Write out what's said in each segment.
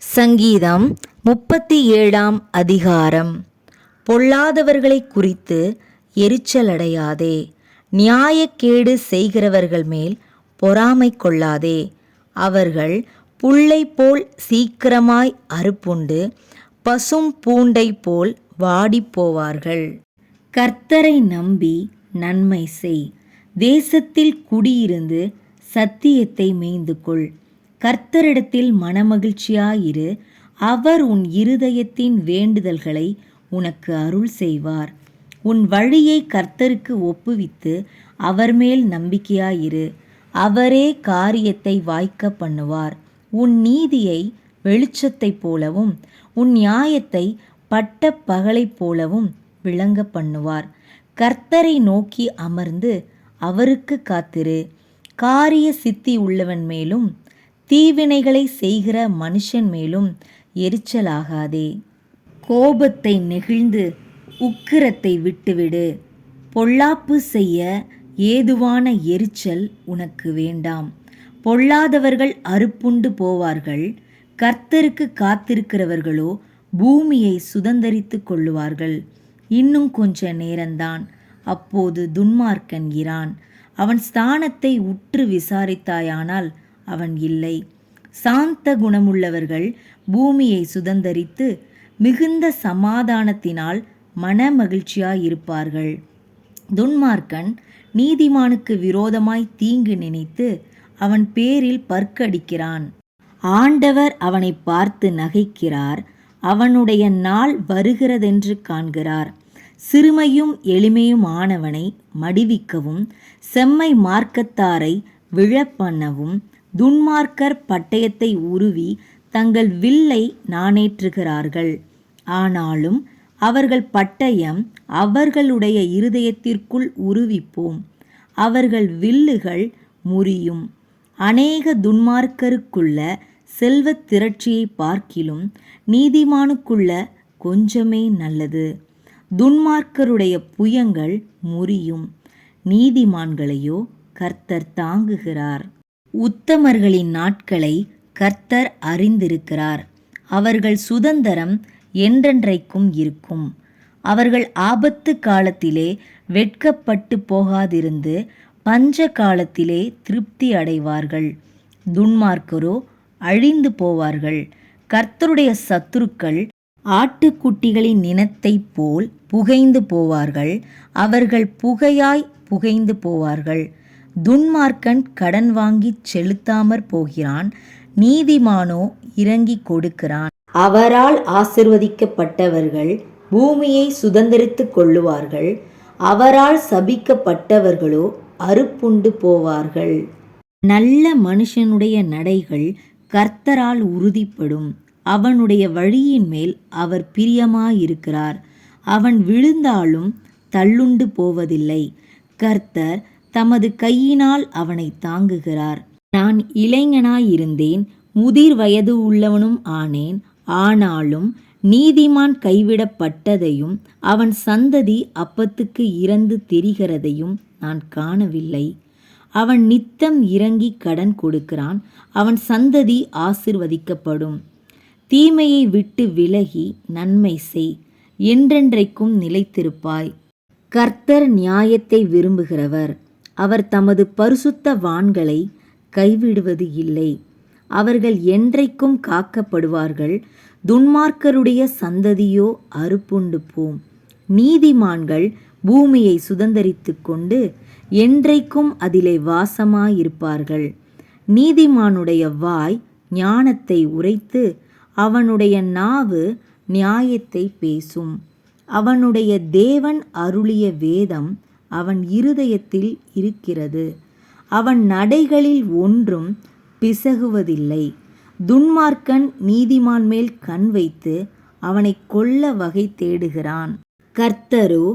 சங்கீதம் 37 அதிகாரம். பொல்லாதவர்களை குறித்து எரிச்சலடையாதே, நியாயக்கேடு செய்கிறவர்கள் மேல் பொறாமை கொள்ளாதே. அவர்கள் புல்லை போல் சீக்கிரமாய் அறுப்புண்டு பசும் பூண்டை போல் வாடிப்போவார்கள். கர்த்தரை நம்பி நன்மை செய், தேசத்தில் குடியிருந்து சத்தியத்தை மேய்ந்து கொள். கர்த்தரிடத்தில் மனமகிழ்ச்சியாயிரு, அவர் உன் இருதயத்தின் வேண்டுதல்களை உனக்கு அருள் செய்வார். உன் வழியை கர்த்தருக்கு ஒப்புவித்து அவர் மேல் நம்பிக்கையாயிரு, அவரே காரியத்தை வாய்க்க பண்ணுவார். உன் நீதியை வெளிச்சத்தைப் போலவும் உன் நியாயத்தை பட்ட பகலைப் போலவும் விளங்க பண்ணுவார். கர்த்தரை நோக்கி அமர்ந்து அவருக்கு காத்திரு, காரிய சித்தி உள்ளவன் மேலும் தீவினைகளை செய்கிற மனுஷன் மேலும் எரிச்சலாகாதே. கோபத்தை நெகிழ்ந்து உக்கிரத்தை விட்டுவிடு, பொல்லாப்பு செய்ய ஏதுவான எரிச்சல் உனக்கு வேண்டாம். பொல்லாதவர்கள் அறுப்புண்டு போவார்கள், கர்த்தருக்கு காத்திருக்கிறவர்களோ பூமியை சுதந்தரித்து கொள்ளுவார்கள். இன்னும் கொஞ்ச நேரம்தான், அப்போது துன்மார்க்கன் இரான். அவன் ஸ்தானத்தை உற்று விசாரித்தாயானால் அவன் இல்லை. சாந்த குணமுள்ளவர்கள் பூமியை சுதந்தரித்து மிகுந்த சமாதானத்தினால் மனமகிழ்ச்சியாயிருப்பார்கள். துன்மார்க்கன் நீதிமானுக்கு விரோதமாய் தீங்கு நினைத்து அவன் பேரில் பற்கடிக்கிறான். ஆண்டவர் அவனை பார்த்து நகைக்கிறார், அவனுடைய நாள் வருகிறதென்று காண்கிறார். சிறுமையும் எளிமையும் ஆனவனை மடிவிக்கவும் செம்மை மார்க்கத்தாரை விழப்பண்ணவும் துன்மார்க்கர் பட்டயத்தை உருவி தங்கள் வில்லை நாணேற்றுகிறார்கள். ஆனாலும் அவர்கள் பட்டயம் அவர்களுடைய இருதயத்திற்குள் உருவிப்போம், அவர்கள் வில்லுகள் முறியும். அநேக துன்மார்க்கருக்குள்ள செல்வத் திரட்சியை பார்க்கிலும் நீதிமானுக்குள்ள கொஞ்சமே நல்லது. துன்மார்க்கருடைய புயங்கள் முறியும், நீதிமான்களையோ கர்த்தர் தாங்குகிறார். உத்தமர்களின் நாட்களை கர்த்தர் அறிந்திருக்கிறார், அவர்கள் சுதந்தரம் என்றென்றைக்கும் இருக்கும். அவர்கள் ஆபத்து காலத்திலே வெட்கப்பட்டு போகாதிருந்து பஞ்ச காலத்திலே திருப்தி அடைவார்கள். துன்மார்க்கரோ அழிந்து போவார்கள். கர்த்தருடைய சத்துருக்கள் ஆட்டுக்குட்டிகளின் நினத்தைப் போல் புகைந்து போவார்கள், அவர்கள் புகையாய் புகைந்து போவார்கள். துன்மார்க்கன் கடன் வாங்கி செலுத்தாமற் போகிறான், நீதிமானோ இறங்கி கொடுக்கிறான். அவரால் ஆசிர்வதிக்கப்பட்டவர்கள் பூமியை சுதந்தரித்து கொள்ளுவார்கள், அவரால் சபிக்கப்பட்டவர்களோ அறுப்புண்டு போவார்கள். நல்ல மனுஷனுடைய நடைகள் கர்த்தரால் உறுதிப்படும், அவனுடைய வழியின் மேல் அவர் பிரியமாயிருக்கிறார். அவன் விழுந்தாலும் தள்ளுண்டு போவதில்லை, கர்த்தர் தமது கையினால் அவனை தாங்குகிறார். நான் இளைஞனாயிருந்தேன், முதிர் வயது உள்ளவனும் ஆனேன். ஆனாலும் நீதிமான் கைவிடப்பட்டதையும் அவன் சந்ததி அப்பத்துக்கு இறந்து திரிகிறதையும் நான் காணவில்லை. அவன் நித்தம் இறங்கி கடன் கொடுக்கிறான், அவன் சந்ததி ஆசிர்வதிக்கப்படும். தீமையை விட்டு விலகி நன்மை செய், என்றென்றைக்கும் நிலைத்திருப்பாய். கர்த்தர் நியாயத்தை விரும்புகிறவர், அவர் தமது பரிசுத்தவான்களை கைவிடுவது இல்லை. அவர்கள் என்றைக்கும் காக்கப்படுவார்கள், துன்மார்க்கருடைய சந்ததியோ அறுப்புண்டு போம். நீதிமான்கள் பூமியை சுதந்தரித்து கொண்டு என்றைக்கும் அதிலே வாசமாயிருப்பார்கள். நீதிமானுடைய வாய் ஞானத்தை உரைத்து அவனுடைய நாவு நியாயத்தை பேசும். அவனுடைய தேவன் அருளிய வேதம் அவன் இருதயத்தில் இருக்கிறது, அவன் நடைகளில் ஒன்றும் பிசகுவதில்லை. துன்மார்க்கன் நீதிமான் மேல் கண் வைத்து அவனை கொல்ல வகை தேடுகிறான், கர்த்தரோ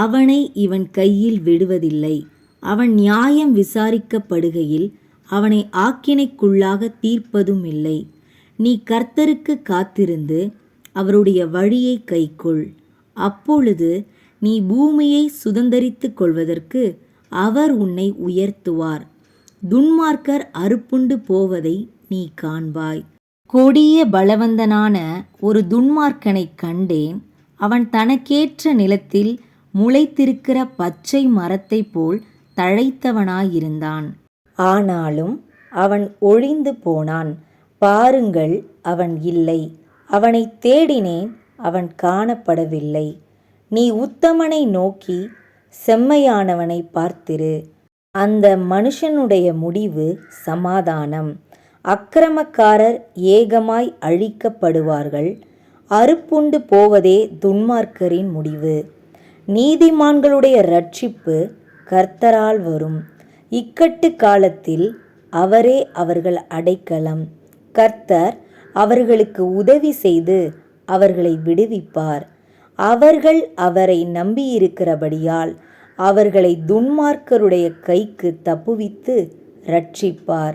அவனை இவன் கையில் விடுவதில்லை. அவன் நியாயம் விசாரிக்கப்படுகையில் அவனை ஆக்கினைக்குள்ளாக தீர்ப்பதும் இல்லை. நீ கர்த்தருக்கு காத்திருந்து அவருடைய வழியை கைக்கொள், அப்பொழுது நீ பூமியை சுதந்தரித்து கொள்வதற்கு அவர் உன்னை உயர்த்துவார். துன்மார்க்கர் அறுப்புண்டு போவதை நீ காண்பாய். கொடிய பலவந்தனான ஒரு துன்மார்க்கனைக் கண்டேன். அவன் தனக்கேற்ற நிலத்தில் முளைத்திருக்கிற பச்சை மரத்தைப் போல் தழைத்தவனாயிருந்தான். ஆனாலும் அவன் ஒழிந்து போனான். பாருங்கள், அவன் இல்லை. அவனைத் தேடினேன், அவன் காணப்படவில்லை. நீ உத்தமனை நோக்கி செம்மையானவனை பார்த்திரு. அந்த மனுஷனுடைய முடிவு சமாதானம். அக்கிரமக்காரர் ஏகமாய் அழிக்கப்படுவார்கள். அறுப்புண்டு போவதே துன்மார்க்கரின் முடிவு. நீதிமான்களுடைய இரட்சிப்பு கர்த்தரால் வரும். இக்கட்டு காலத்தில் அவரே அவர்கள் அடைக்கலம். கர்த்தர் அவர்களுக்கு உதவி செய்து அவர்களை விடுவிப்பார். அவர்கள் அவரை நம்பியிருக்கிறபடியால் அவர்களை துன்மார்க்கருடைய கைக்கு தப்புவித்து இரட்சிப்பார்.